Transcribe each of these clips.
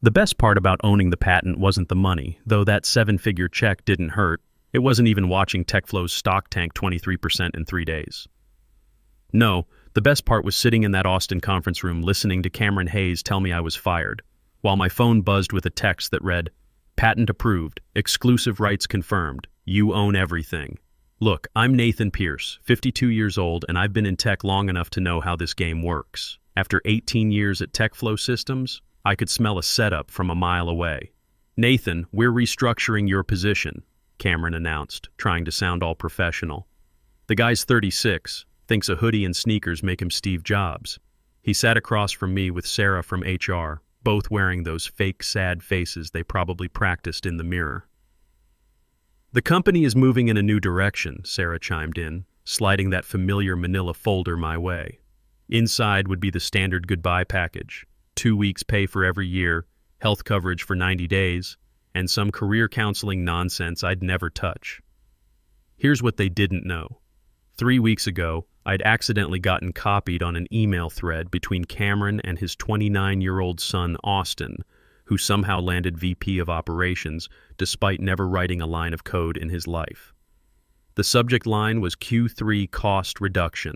The best part about owning the patent wasn't the money, though that seven-figure check didn't hurt. It wasn't even watching TechFlow's stock tank 23% in 3 days. No, the best part was sitting in that Austin conference room listening to Cameron Hayes tell me I was fired, while my phone buzzed with a text that read, "Patent approved, exclusive rights confirmed, you own everything." Look, I'm Nathan Pierce, 52 years old, and I've been in tech long enough to know how this game works. After 18 years at TechFlow Systems, I could smell a setup from a mile away. "Nathan, we're restructuring your position," Cameron announced, trying to sound all professional. The guy's 36, thinks a hoodie and sneakers make him Steve Jobs. He sat across from me with Sarah from HR, both wearing those fake sad faces they probably practiced in the mirror. "The company is moving in a new direction," Sarah chimed in, sliding that familiar manila folder my way. Inside would be the standard goodbye package, 2 weeks pay for every year, health coverage for 90 days, and some career counseling nonsense I'd never touch. Here's what they didn't know. 3 weeks ago, I'd accidentally gotten copied on an email thread between Cameron and his 29-year-old son, Austin, who somehow landed VP of Operations despite never writing a line of code in his life. The subject line was Q3 cost reduction.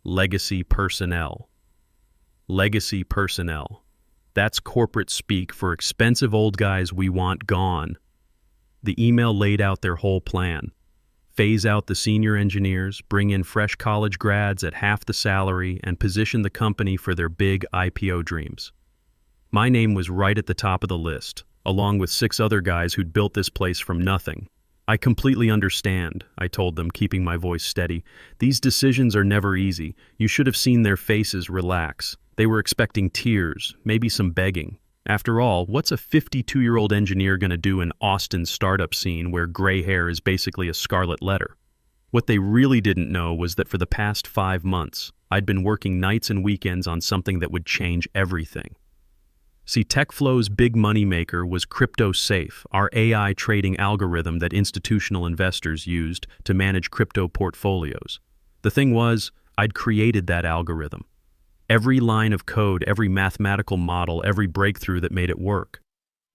Legacy personnel. Legacy personnel. That's corporate speak for expensive old guys we want gone. The email laid out their whole plan. Phase out the senior engineers, bring in fresh college grads at half the salary, and position the company for their big IPO dreams. My name was right at the top of the list, along with 6 other guys who'd built this place from nothing. "I completely understand," I told them, keeping my voice steady. "These decisions are never easy. You should have seen their faces relax. They were expecting tears, maybe some begging. After all, what's a 52-year-old engineer going to do in Austin's startup scene where gray hair is basically a scarlet letter? What they really didn't know was that for the past 5 months, I'd been working nights and weekends on something that would change everything. See, TechFlow's big moneymaker was CryptoSafe, our AI trading algorithm that institutional investors used to manage crypto portfolios. The thing was, I'd created that algorithm. Every line of code, every mathematical model, every breakthrough that made it work.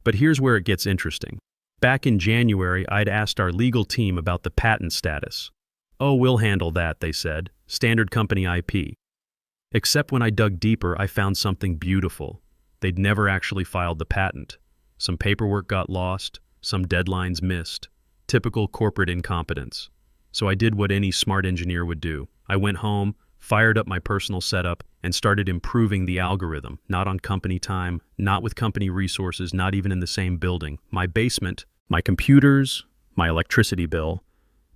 But here's where it gets interesting. Back in January, I'd asked our legal team about the patent status. "Oh, we'll handle that," they said. "Standard company IP." Except when I dug deeper, I found something beautiful. They'd never actually filed the patent. Some paperwork got lost, some deadlines missed. Typical corporate incompetence. So I did what any smart engineer would do. I went home, fired up my personal setup, and started improving the algorithm, not on company time, not with company resources, not even in the same building. My basement, my computers, my electricity bill.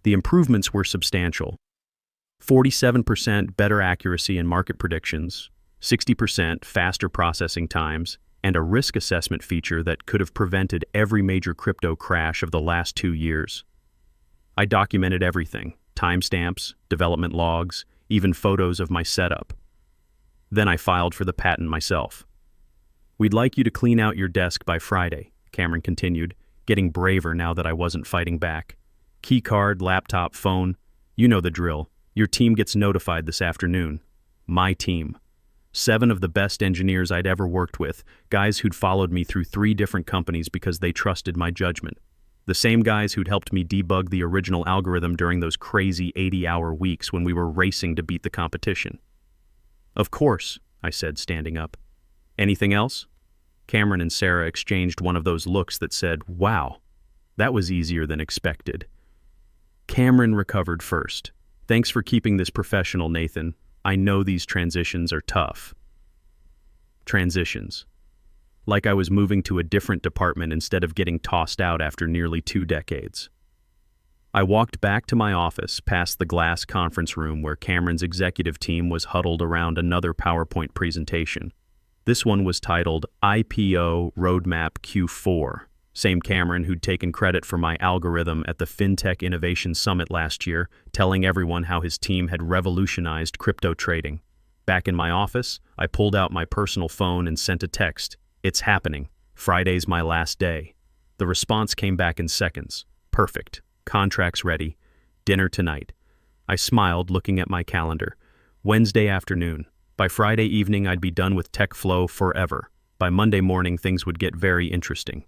The improvements were substantial. 47% better accuracy in market predictions, 60% faster processing times, and a risk assessment feature that could have prevented every major crypto crash of the last 2 years. I documented everything, timestamps, development logs, even photos of my setup. Then I filed for the patent myself. "We'd like you to clean out your desk by Friday," Cameron continued, getting braver now that I wasn't fighting back. "Keycard, laptop, phone, you know the drill. Your team gets notified this afternoon." My team. 7 of the best engineers I'd ever worked with, guys who'd followed me through 3 different companies because they trusted my judgment. The same guys who'd helped me debug the original algorithm during those crazy 80-hour weeks when we were racing to beat the competition. "Of course," I said, standing up. "Anything else?" Cameron and Sarah exchanged one of those looks that said, "Wow, that was easier than expected." Cameron recovered first. "Thanks for keeping this professional, Nathan. I know these transitions are tough." Transitions. Like I was moving to a different department instead of getting tossed out after nearly 2 decades. I walked back to my office past the glass conference room where Cameron's executive team was huddled around another PowerPoint presentation. This one was titled IPO Roadmap Q4. Same Cameron who'd taken credit for my algorithm at the FinTech Innovation Summit last year, telling everyone how his team had revolutionized crypto trading. Back in my office, I pulled out my personal phone and sent a text. "It's happening. Friday's my last day." The response came back in seconds. "Perfect. Contracts ready. Dinner tonight." I smiled, looking at my calendar. Wednesday afternoon. By Friday evening, I'd be done with TechFlow forever. By Monday morning, things would get very interesting.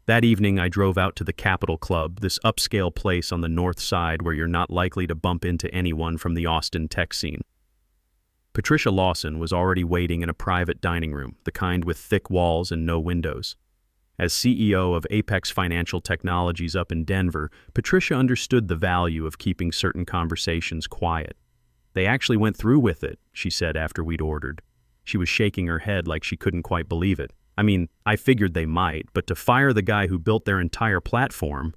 That evening, I drove out to the Capitol Club, this upscale place on the north side where you're not likely to bump into anyone from the Austin tech scene. Patricia Lawson was already waiting in a private dining room, the kind with thick walls and no windows. As CEO of Apex Financial Technologies up in Denver, Patricia understood the value of keeping certain conversations quiet. "They actually went through with it," she said after we'd ordered. She was shaking her head like she couldn't quite believe it. "I mean, I figured they might, but to fire the guy who built their entire platform—"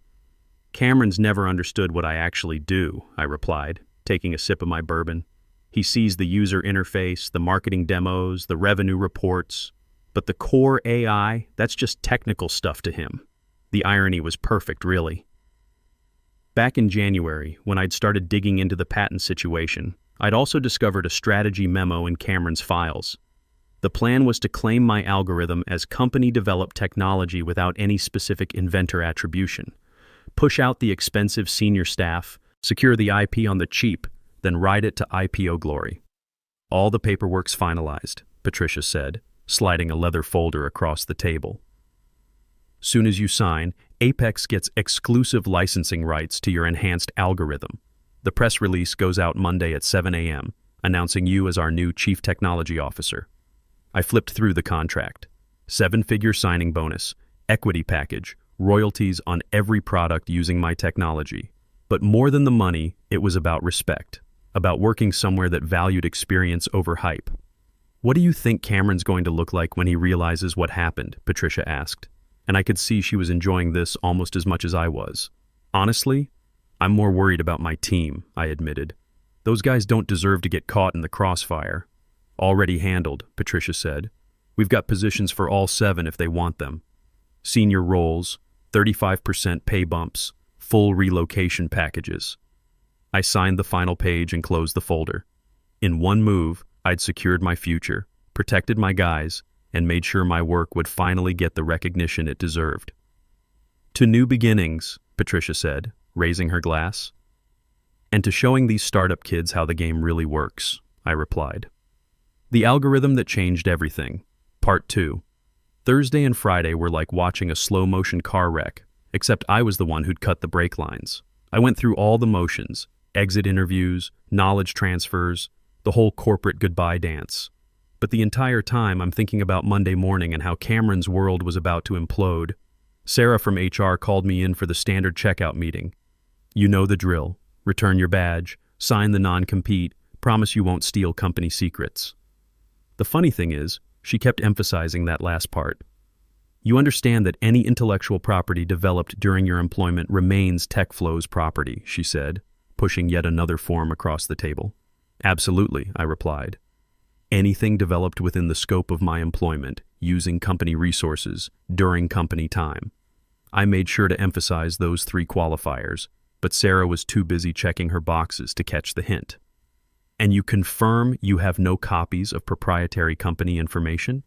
"Cameron's never understood what I actually do," I replied, taking a sip of my bourbon. "He sees the user interface, the marketing demos, the revenue reports, but the core AI, that's just technical stuff to him." The irony was perfect, really. Back in January, when I'd started digging into the patent situation, I'd also discovered a strategy memo in Cameron's files. The plan was to claim my algorithm as company-developed technology without any specific inventor attribution, push out the expensive senior staff, secure the IP on the cheap, then ride it to IPO glory. "All the paperwork's finalized," Patricia said, sliding a leather folder across the table. "Soon as you sign, Apex gets exclusive licensing rights to your enhanced algorithm. The press release goes out Monday at 7 a.m., announcing you as our new Chief Technology Officer." I flipped through the contract. 7-figure signing bonus, equity package, royalties on every product using my technology. But more than the money, it was about respect, about working somewhere that valued experience over hype. "What do you think Cameron's going to look like when he realizes what happened?" Patricia asked, and I could see she was enjoying this almost as much as I was. "Honestly, I'm more worried about my team," I admitted. "Those guys don't deserve to get caught in the crossfire." "Already handled," Patricia said. "We've got positions for all 7 if they want them. Senior roles, 35% pay bumps, full relocation packages." I signed the final page and closed the folder. In one move, I'd secured my future, protected my guys, and made sure my work would finally get the recognition it deserved. "To new beginnings," Patricia said, raising her glass. "And to showing these startup kids how the game really works," I replied. The algorithm that changed everything. Part 2. Thursday and Friday were like watching a slow-motion car wreck, except I was the one who'd cut the brake lines. I went through all the motions, exit interviews, knowledge transfers, the whole corporate goodbye dance. But the entire time I'm thinking about Monday morning and how Cameron's world was about to implode. Sarah from HR called me in for the standard checkout meeting. "You know the drill. Return your badge, sign the non-compete, promise you won't steal company secrets." The funny thing is, she kept emphasizing that last part. "You understand that any intellectual property developed during your employment remains TechFlow's property," she said, pushing yet another form across the table. "Absolutely," I replied. "Anything developed within the scope of my employment, using company resources, during company time." I made sure to emphasize those 3 qualifiers, but Sarah was too busy checking her boxes to catch the hint. "And you confirm you have no copies of proprietary company information?"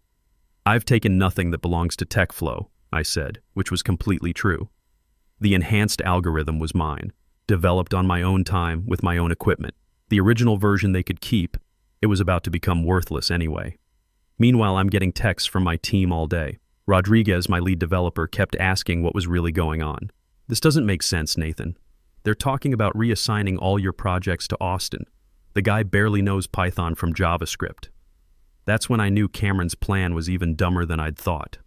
"I've taken nothing that belongs to TechFlow," I said, which was completely true. The enhanced algorithm was mine, developed on my own time with my own equipment. The original version they could keep. It was about to become worthless anyway. Meanwhile, I'm getting texts from my team all day. Rodriguez, my lead developer, kept asking what was really going on. "This doesn't make sense, Nathan. They're talking about reassigning all your projects to Austin. The guy barely knows Python from JavaScript." That's when I knew Cameron's plan was even dumber than I'd thought.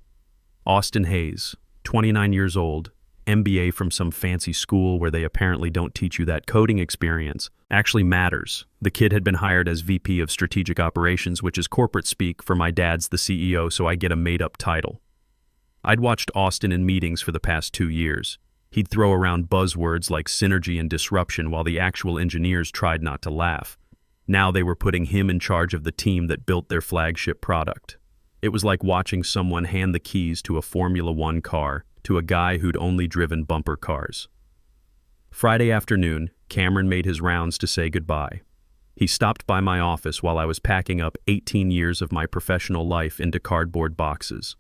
Austin Hayes, 29 years old, MBA from some fancy school where they apparently don't teach you that coding experience actually matters. The kid had been hired as VP of Strategic Operations, which is corporate speak for my dad's the CEO, so I get a made-up title. I'd watched Austin in meetings for the past 2 years. He'd throw around buzzwords like synergy and disruption while the actual engineers tried not to laugh. Now they were putting him in charge of the team that built their flagship product. It was like watching someone hand the keys to a Formula One car to a guy who'd only driven bumper cars. Friday afternoon, Cameron made his rounds to say goodbye. He stopped by my office while I was packing up 18 years of my professional life into cardboard boxes.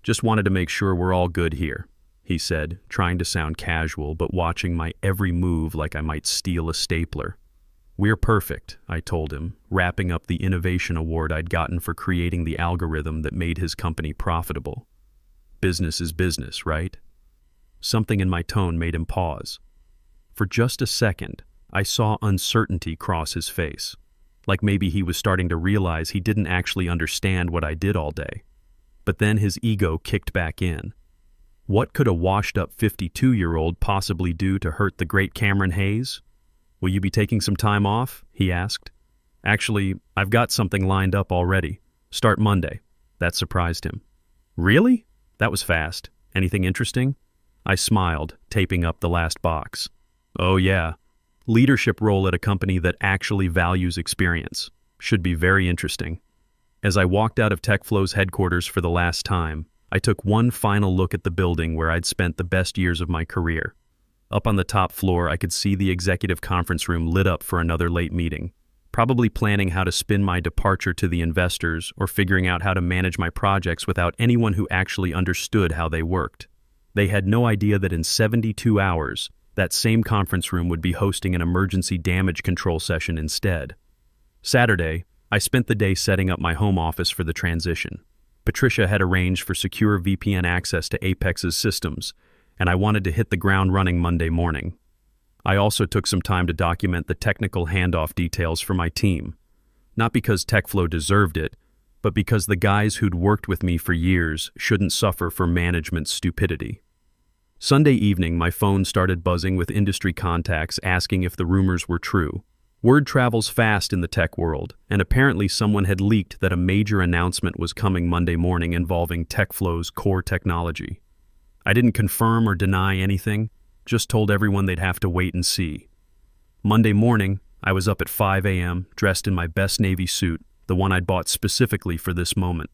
"Just wanted to make sure we're all good here," he said, trying to sound casual but watching my every move like I might steal a stapler. We're perfect, I told him, wrapping up the innovation award I'd gotten for creating the algorithm that made his company profitable. Business is business, right? Something in my tone made him pause. For just a second, I saw uncertainty cross his face, like maybe he was starting to realize he didn't actually understand what I did all day. But then his ego kicked back in. What could a washed-up 52-year-old possibly do to hurt the great Cameron Hayes? Will you be taking some time off? He asked. Actually, I've got something lined up already. Start Monday. That surprised him. Really? That was fast. Anything interesting? I smiled, taping up the last box. Oh yeah. Leadership role at a company that actually values experience. Should be very interesting. As I walked out of TechFlow's headquarters for the last time, I took one final look at the building where I'd spent the best years of my career. Up on the top floor, I could see the executive conference room lit up for another late meeting, probably planning how to spin my departure to the investors or figuring out how to manage my projects without anyone who actually understood how they worked. They had no idea that in 72 hours, that same conference room would be hosting an emergency damage control session instead. Saturday, I spent the day setting up my home office for the transition. Patricia had arranged for secure VPN access to Apex's systems, and I wanted to hit the ground running Monday morning. I also took some time to document the technical handoff details for my team, not because TechFlow deserved it, but because the guys who'd worked with me for years shouldn't suffer for management's stupidity. Sunday evening, my phone started buzzing with industry contacts asking if the rumors were true. Word travels fast in the tech world, and apparently someone had leaked that a major announcement was coming Monday morning involving TechFlow's core technology. I didn't confirm or deny anything, just told everyone they'd have to wait and see. Monday morning, I was up at 5 a.m., dressed in my best Navy suit, the one I'd bought specifically for this moment.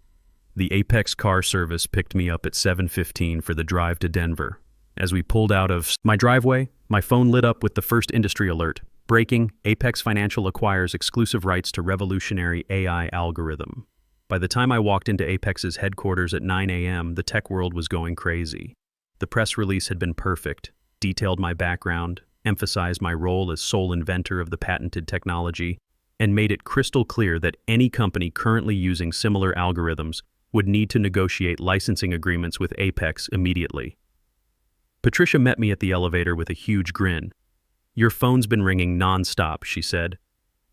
The Apex car service picked me up at 7:15 for the drive to Denver. As we pulled out of my driveway, my phone lit up with the first industry alert. Breaking, Apex Financial acquires exclusive rights to revolutionary AI algorithm. By the time I walked into Apex's headquarters at 9 a.m., the tech world was going crazy. The press release had been perfect, detailed my background, emphasized my role as sole inventor of the patented technology, and made it crystal clear that any company currently using similar algorithms would need to negotiate licensing agreements with Apex immediately. Patricia met me at the elevator with a huge grin. "Your phone's been ringing non-stop," she said.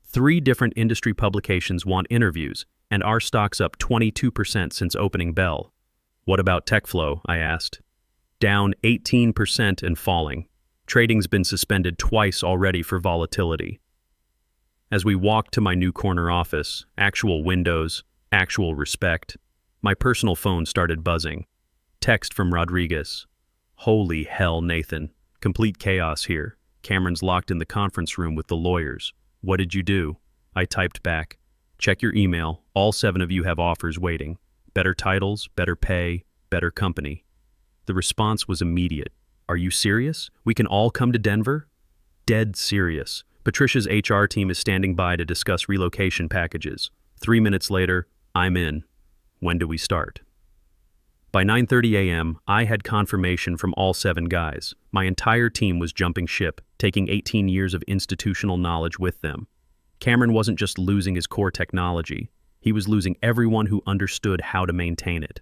3 different industry publications want interviews, and our stock's up 22% since opening bell. What about TechFlow? I asked. Down 18% and falling. Trading's been suspended twice already for volatility. As we walked to my new corner office, actual windows, actual respect, my personal phone started buzzing. Text from Rodriguez. "Holy hell, Nathan. Complete chaos here. Cameron's locked in the conference room with the lawyers. What did you do?" I typed back. "Check your email. All 7 of you have offers waiting. Better titles, better pay, better company." The response was immediate. "Are you serious? We can all come to Denver?" Dead serious. Patricia's HR team is standing by to discuss relocation packages. 3 minutes later, I'm in. When do we start? By 9:30 a.m., I had confirmation from all 7 guys. My entire team was jumping ship, taking 18 years of institutional knowledge with them. Cameron wasn't just losing his core technology. He was losing everyone who understood how to maintain it.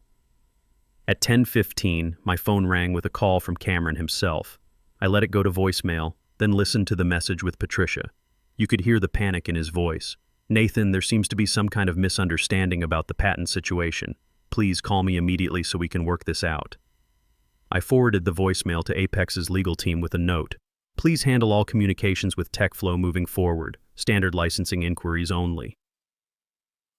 At 10:15, my phone rang with a call from Cameron himself. I let it go to voicemail, then listened to the message with Patricia. You could hear the panic in his voice. "Nathan, there seems to be some kind of misunderstanding about the patent situation. Please call me immediately so we can work this out." I forwarded the voicemail to Apex's legal team with a note. "Please handle all communications with TechFlow moving forward. Standard licensing inquiries only."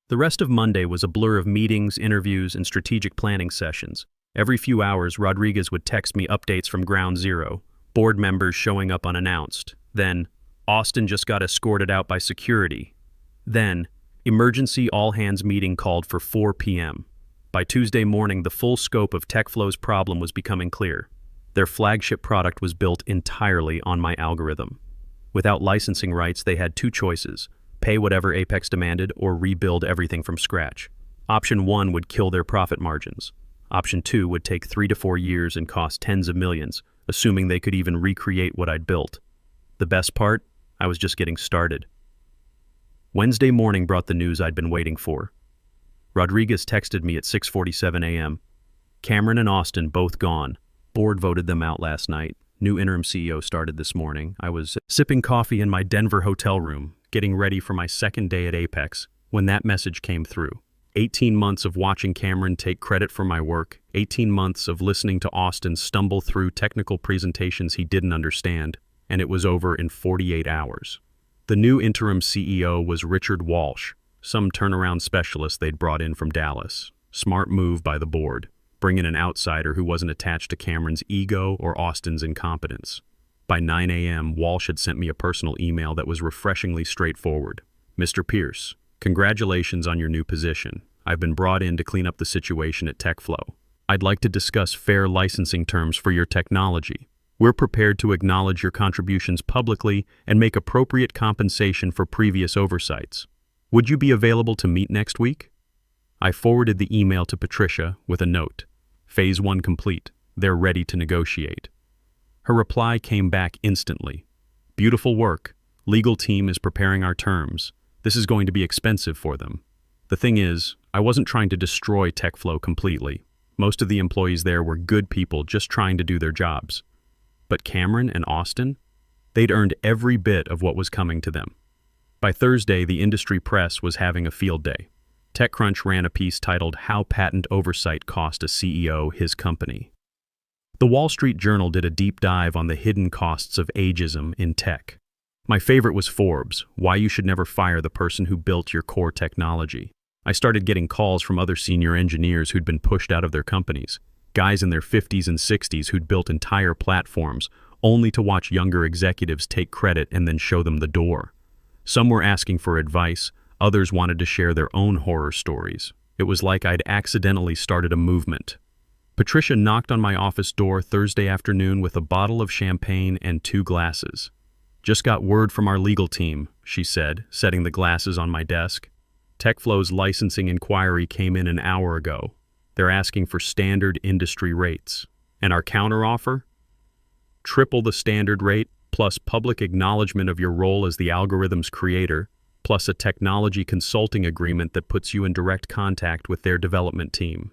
The rest of Monday was a blur of meetings, interviews, and strategic planning sessions. Every few hours, Rodriguez would text me updates from Ground Zero, board members showing up unannounced. Then, "Austin just got escorted out by security." Then, emergency all-hands meeting called for 4 p.m. By Tuesday morning, the full scope of TechFlow's problem was becoming clear. Their flagship product was built entirely on my algorithm. Without licensing rights, they had 2 choices: pay whatever Apex demanded or rebuild everything from scratch. Option 1 would kill their profit margins. Option 2 would take 3 to 4 years and cost tens of millions, assuming they could even recreate what I'd built. The best part? I was just getting started. Wednesday morning brought the news I'd been waiting for. Rodriguez texted me at 6:47 a.m. Cameron and Austin both gone. Board voted them out last night. New interim CEO started this morning. I was sipping coffee in my Denver hotel room, getting ready for my second day at Apex, when that message came through. 18 months of watching Cameron take credit for my work, 18 months of listening to Austin stumble through technical presentations he didn't understand, and it was over in 48 hours. The new interim CEO was Richard Walsh, some turnaround specialist they'd brought in from Dallas. Smart move by the board, bring in an outsider who wasn't attached to Cameron's ego or Austin's incompetence. By 9 a.m., Walsh had sent me a personal email that was refreshingly straightforward. Mr. Pierce, congratulations on your new position. I've been brought in to clean up the situation at TechFlow. I'd like to discuss fair licensing terms for your technology. We're prepared to acknowledge your contributions publicly and make appropriate compensation for previous oversights. Would you be available to meet next week? I forwarded the email to Patricia with a note. Phase 1 complete. They're ready to negotiate. Her reply came back instantly. Beautiful work. Legal team is preparing our terms. This is going to be expensive for them. The thing is, I wasn't trying to destroy TechFlow completely. Most of the employees there were good people just trying to do their jobs. But Cameron and Austin? They'd earned every bit of what was coming to them. By Thursday, the industry press was having a field day. TechCrunch ran a piece titled "How Patent Oversight Cost a CEO His Company." The Wall Street Journal did a deep dive on the hidden costs of ageism in tech. My favorite was Forbes, "Why You Should Never Fire the Person Who Built Your Core Technology." I started getting calls from other senior engineers who'd been pushed out of their companies, guys in their 50s and 60s who'd built entire platforms, only to watch younger executives take credit and then show them the door. Some were asking for advice, others wanted to share their own horror stories. It was like I'd accidentally started a movement. Patricia knocked on my office door Thursday afternoon with a bottle of champagne and 2 glasses. "Just got word from our legal team," she said, setting the glasses on my desk. TechFlow's licensing inquiry came in an hour ago. They're asking for standard industry rates. And our counteroffer? Triple the standard rate, plus public acknowledgement of your role as the algorithm's creator, plus a technology consulting agreement that puts you in direct contact with their development team.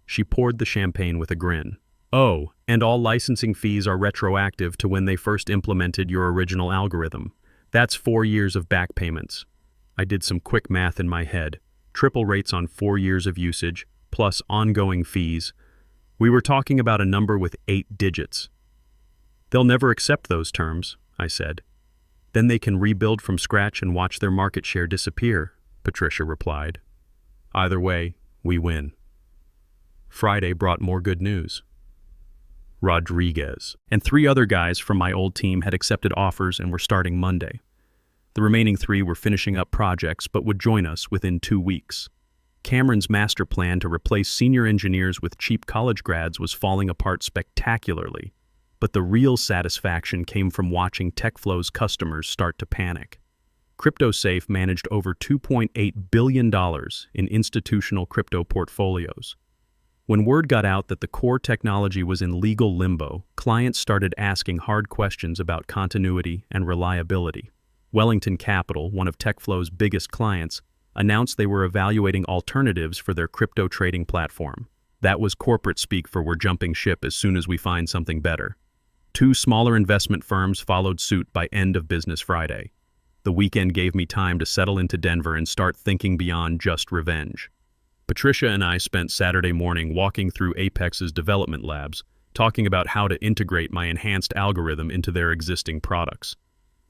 She poured the champagne with a grin. "Oh, and all licensing fees are retroactive to when they first implemented your original algorithm. That's 4 years of back payments." I did some quick math in my head. Triple rates on 4 years of usage, plus ongoing fees. We were talking about a number with 8 digits. "They'll never accept those terms," I said. "Then they can rebuild from scratch and watch their market share disappear," Patricia replied. "Either way, we win." Friday brought more good news. Rodriguez and 3 other guys from my old team had accepted offers and were starting Monday. The remaining 3 were finishing up projects but would join us within 2 weeks. Cameron's master plan to replace senior engineers with cheap college grads was falling apart spectacularly, but the real satisfaction came from watching TechFlow's customers start to panic. CryptoSafe managed over $2.8 billion in institutional crypto portfolios. When word got out that the core technology was in legal limbo, clients started asking hard questions about continuity and reliability. Wellington Capital, one of TechFlow's biggest clients, announced they were evaluating alternatives for their crypto trading platform. That was corporate speak for "we're jumping ship as soon as we find something better." 2 smaller investment firms followed suit by end of business Friday. The weekend gave me time to settle into Denver and start thinking beyond just revenge. Patricia and I spent Saturday morning walking through Apex's development labs, talking about how to integrate my enhanced algorithm into their existing products.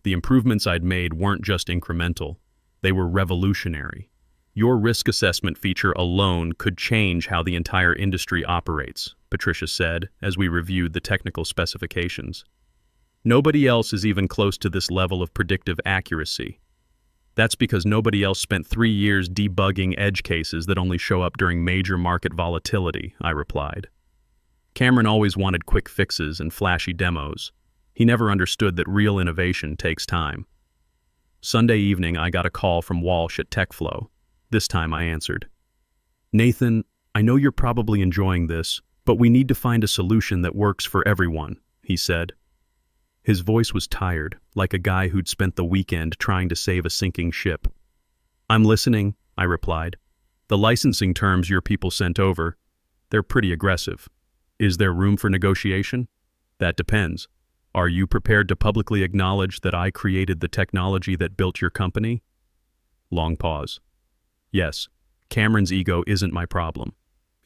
The improvements I'd made weren't just incremental, they were revolutionary. "Your risk assessment feature alone could change how the entire industry operates," Patricia said as we reviewed the technical specifications. "Nobody else is even close to this level of predictive accuracy." "That's because nobody else spent 3 years debugging edge cases that only show up during major market volatility," I replied. Cameron always wanted quick fixes and flashy demos. He never understood that real innovation takes time. Sunday evening, I got a call from Walsh at TechFlow. This time I answered. "Nathan, I know you're probably enjoying this, but we need to find a solution that works for everyone," he said. His voice was tired, like a guy who'd spent the weekend trying to save a sinking ship. "I'm listening," I replied. "The licensing terms your people sent over, they're pretty aggressive. Is there room for negotiation? That depends. Are you prepared to publicly acknowledge that I created the technology that built your company?" Long pause. "Yes, Cameron's ego isn't my problem.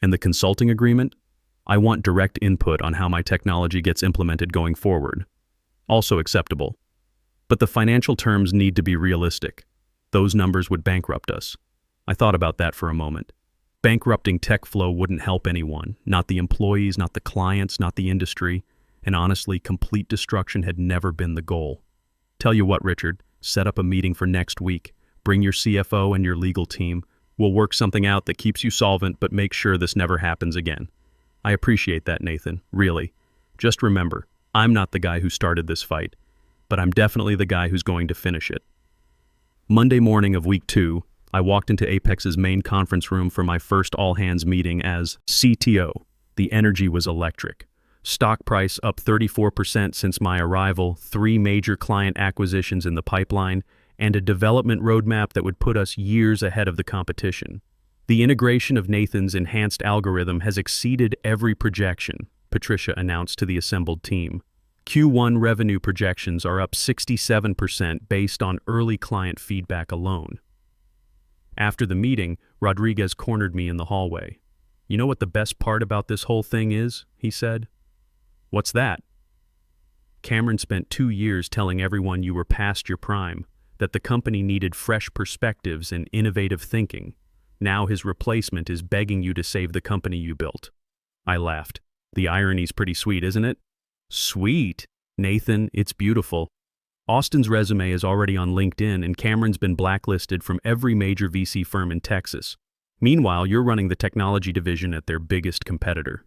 And the consulting agreement? I want direct input on how my technology gets implemented going forward. Also acceptable. But the financial terms need to be realistic. Those numbers would bankrupt us." I thought about that for a moment. Bankrupting TechFlow wouldn't help anyone, not the employees, not the clients, not the industry, and honestly, complete destruction had never been the goal. "Tell you what, Richard, set up a meeting for next week. Bring your CFO and your legal team. We'll work something out that keeps you solvent, but make sure this never happens again." I appreciate that, Nathan, really. Just remember, I'm not the guy who started this fight, but I'm definitely the guy who's going to finish it. Monday morning of week 2, I walked into Apex's main conference room for my first all-hands meeting as CTO. The energy was electric. Stock price up 34% since my arrival, 3 major client acquisitions in the pipeline, and a development roadmap that would put us years ahead of the competition. The integration of Nathan's enhanced algorithm has exceeded every projection, Patricia announced to the assembled team. Q1 revenue projections are up 67% based on early client feedback alone. After the meeting, Rodriguez cornered me in the hallway. "You know what the best part about this whole thing is?" he said. "What's that?" "Cameron spent 2 years telling everyone you were past your prime, that the company needed fresh perspectives and innovative thinking. Now his replacement is begging you to save the company you built." I laughed. "The irony's pretty sweet, isn't it?" "Sweet? Nathan, it's beautiful. Austin's resume is already on LinkedIn and Cameron's been blacklisted from every major VC firm in Texas. Meanwhile, you're running the technology division at their biggest competitor."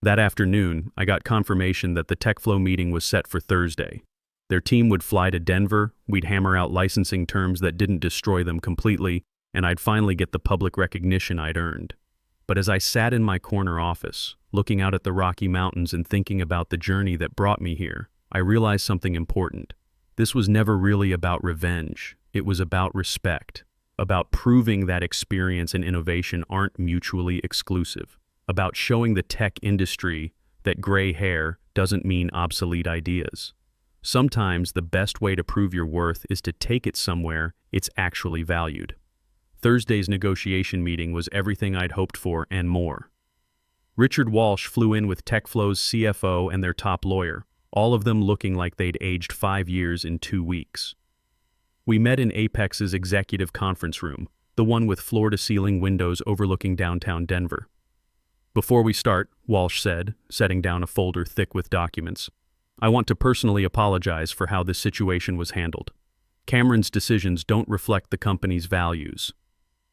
That afternoon, I got confirmation that the TechFlow meeting was set for Thursday. Their team would fly to Denver, we'd hammer out licensing terms that didn't destroy them completely, and I'd finally get the public recognition I'd earned. But as I sat in my corner office, looking out at the Rocky Mountains and thinking about the journey that brought me here, I realized something important. This was never really about revenge. It was about respect, about proving that experience and innovation aren't mutually exclusive, about showing the tech industry that gray hair doesn't mean obsolete ideas. Sometimes the best way to prove your worth is to take it somewhere it's actually valued. Thursday's negotiation meeting was everything I'd hoped for and more. Richard Walsh flew in with TechFlow's CFO and their top lawyer, all of them looking like they'd aged 5 years in 2 weeks. We met in Apex's executive conference room, the one with floor-to-ceiling windows overlooking downtown Denver. "Before we start," Walsh said, setting down a folder thick with documents, "I want to personally apologize for how this situation was handled. Cameron's decisions don't reflect the company's values."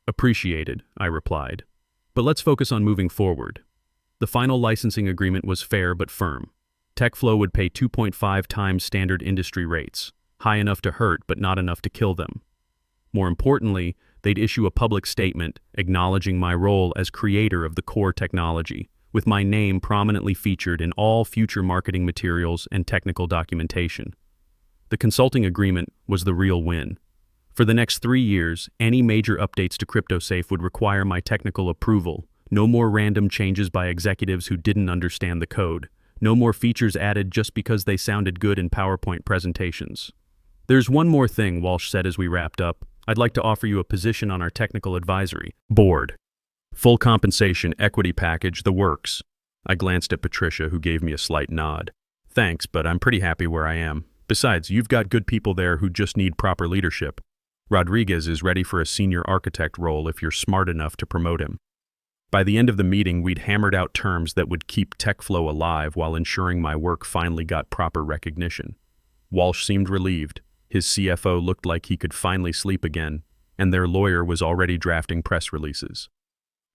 "Appreciated," I replied. "But let's focus on moving forward." The final licensing agreement was fair but firm. TechFlow would pay 2.5 times standard industry rates, high enough to hurt but not enough to kill them. More importantly, they'd issue a public statement acknowledging my role as creator of the core technology, with my name prominently featured in all future marketing materials and technical documentation. The consulting agreement was the real win. For the next 3 years, any major updates to CryptoSafe would require my technical approval. No more random changes by executives who didn't understand the code. No more features added just because they sounded good in PowerPoint presentations. "There's one more thing," Walsh said as we wrapped up. "I'd like to offer you a position on our technical advisory board. Full compensation, equity package, the works." I glanced at Patricia, who gave me a slight nod. "Thanks, but I'm pretty happy where I am. Besides, you've got good people there who just need proper leadership. Rodriguez is ready for a senior architect role if you're smart enough to promote him." By the end of the meeting, we'd hammered out terms that would keep TechFlow alive while ensuring my work finally got proper recognition. Walsh seemed relieved. His CFO looked like he could finally sleep again, and their lawyer was already drafting press releases.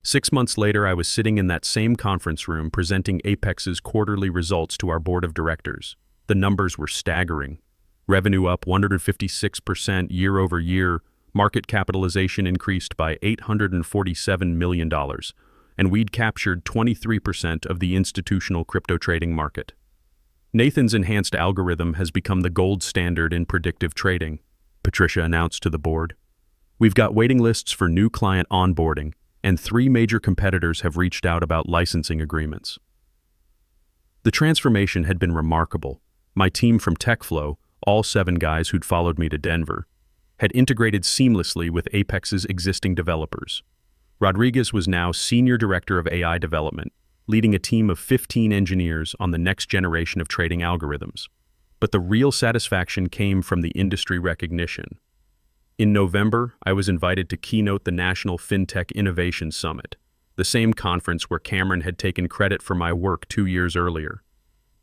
6 months later, I was sitting in that same conference room presenting Apex's quarterly results to our board of directors. The numbers were staggering. Revenue up 156% year over year, market capitalization increased by $847 million, and we'd captured 23% of the institutional crypto trading market. Nathan's enhanced algorithm has become the gold standard in predictive trading, Patricia announced to the board. We've got waiting lists for new client onboarding, and 3 major competitors have reached out about licensing agreements. The transformation had been remarkable. My team from TechFlow, all 7 guys who'd followed me to Denver, had integrated seamlessly with Apex's existing developers. Rodriguez was now Senior Director of AI Development, leading a team of 15 engineers on the next generation of trading algorithms. But the real satisfaction came from the industry recognition. In November, I was invited to keynote the National FinTech Innovation Summit, the same conference where Cameron had taken credit for my work 2 years earlier.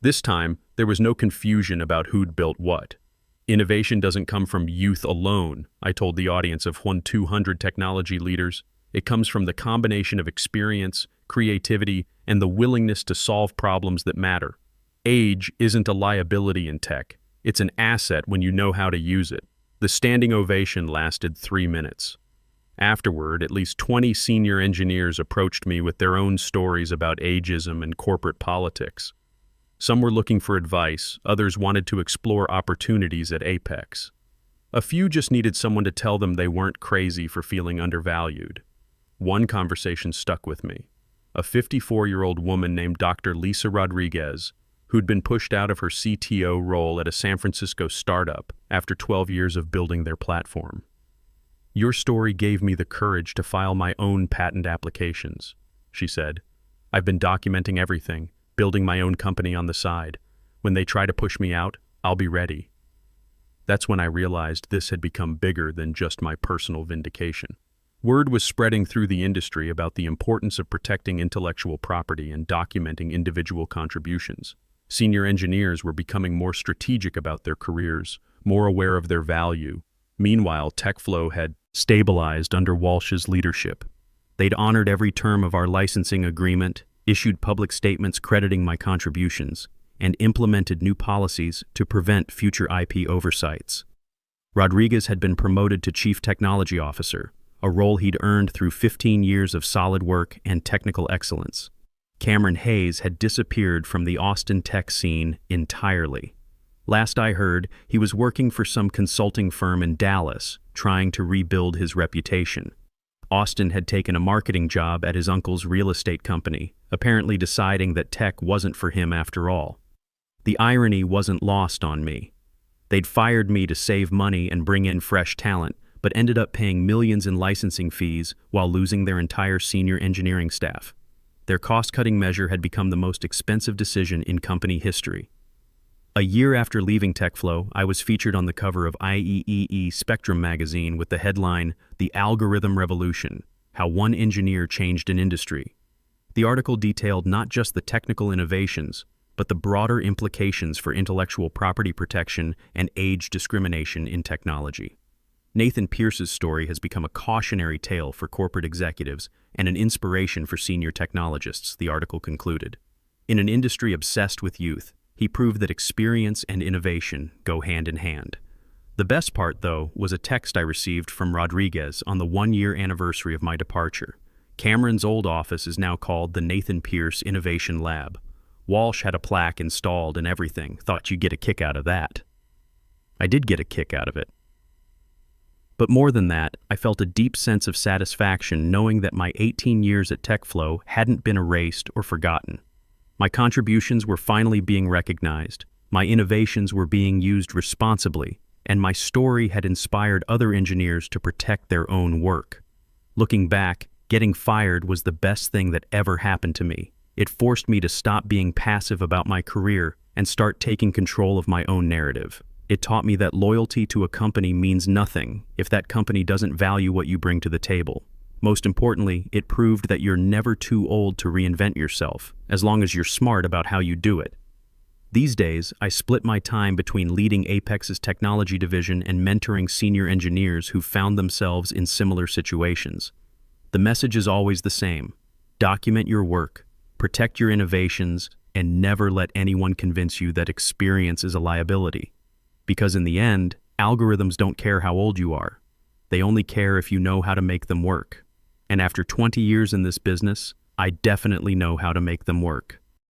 This time, there was no confusion about who'd built what. Innovation doesn't come from youth alone, I told the audience of 200 technology leaders. It comes from the combination of experience, creativity, and the willingness to solve problems that matter. Age isn't a liability in tech. It's an asset when you know how to use it. The standing ovation lasted 3 minutes. Afterward, at least 20 senior engineers approached me with their own stories about ageism and corporate politics. Some were looking for advice, others wanted to explore opportunities at Apex. A few just needed someone to tell them they weren't crazy for feeling undervalued. One conversation stuck with me. A 54-year-old woman named Dr. Lisa Rodriguez, who'd been pushed out of her CTO role at a San Francisco startup after 12 years of building their platform. Your story gave me the courage to file my own patent applications, she said. I've been documenting everything, building my own company on the side. When they try to push me out, I'll be ready. That's when I realized this had become bigger than just my personal vindication. Word was spreading through the industry about the importance of protecting intellectual property and documenting individual contributions. Senior engineers were becoming more strategic about their careers, more aware of their value. Meanwhile, TechFlow had stabilized under Walsh's leadership. They'd honored every term of our licensing agreement, issued public statements crediting my contributions, and implemented new policies to prevent future IP oversights. Rodriguez had been promoted to Chief Technology Officer, a role he'd earned through 15 years of solid work and technical excellence. Cameron Hayes had disappeared from the Austin tech scene entirely. Last I heard, he was working for some consulting firm in Dallas, trying to rebuild his reputation. Austin had taken a marketing job at his uncle's real estate company, apparently deciding that tech wasn't for him after all. The irony wasn't lost on me. They'd fired me to save money and bring in fresh talent, but ended up paying millions in licensing fees while losing their entire senior engineering staff. Their cost-cutting measure had become the most expensive decision in company history. A year after leaving TechFlow, I was featured on the cover of IEEE Spectrum magazine with the headline, "The Algorithm Revolution: How One Engineer Changed an Industry." The article detailed not just the technical innovations, but the broader implications for intellectual property protection and age discrimination in technology. Nathan Pierce's story has become a cautionary tale for corporate executives and an inspiration for senior technologists, the article concluded. In an industry obsessed with youth, he proved that experience and innovation go hand in hand. The best part, though, was a text I received from Rodriguez on the 1-year anniversary of my departure. Cameron's old office is now called the Nathan Pierce Innovation Lab. Walsh had a plaque installed and everything. Thought you'd get a kick out of that. I did get a kick out of it. But more than that, I felt a deep sense of satisfaction knowing that my 18 years at TechFlow hadn't been erased or forgotten. My contributions were finally being recognized, my innovations were being used responsibly, and my story had inspired other engineers to protect their own work. Looking back, getting fired was the best thing that ever happened to me. It forced me to stop being passive about my career and start taking control of my own narrative. It taught me that loyalty to a company means nothing if that company doesn't value what you bring to the table. Most importantly, it proved that you're never too old to reinvent yourself, as long as you're smart about how you do it. These days, I split my time between leading Apex's technology division and mentoring senior engineers who found themselves in similar situations. The message is always the same. Document your work, protect your innovations, and never let anyone convince you that experience is a liability. Because in the end, algorithms don't care how old you are. They only care if you know how to make them work. And after 20 years in this business, I definitely know how to make them work.